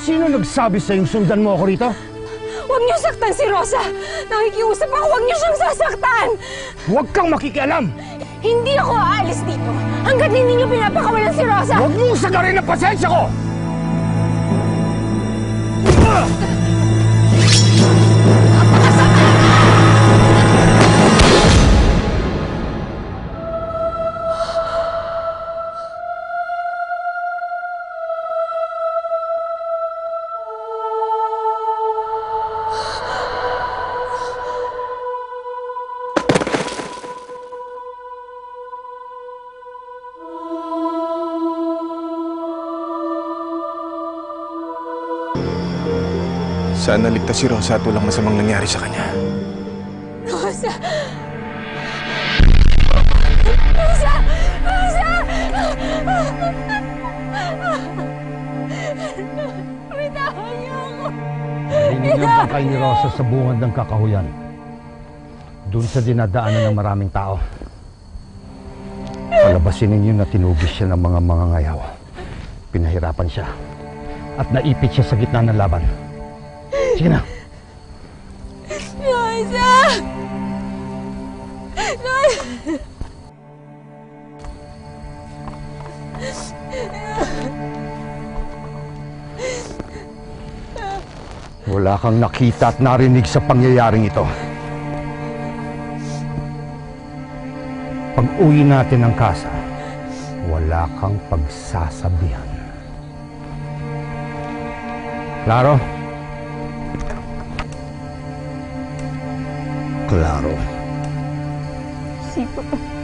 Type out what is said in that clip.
Sino nagsabi sa'yong sundan mo ako rito? Huwag niyo saktan si Rosa! Nakikiusap ako, huwag niyo siyang sasaktan! Huwag kang makikialam! Hindi ako aalis dito hanggat hindi niyo pinapakawalan si Rosa! Huwag mong sagarin ang pasensya ko! Sana ligtas si Rosa at walang masamang nangyari sa kanya. Rosa! Rosa! Rosa! Bitawan niyo ako! Hindi niyo ang bangkay ni Rosa sa bungad ng kakahuyan. Doon sa dinadaanan ng maraming tao. Palabasin ninyo na tinugis siya ng mga mangangayaw. Pinahirapan siya. At naipit siya sa gitna ng laban. Sige na. Rosa! Rosa! Wala kang nakita at narinig sa pangyayaring ito. Pag-uwi natin ng kasa, wala kang pagsasabihan. Klaro? Klaro. Si Papa.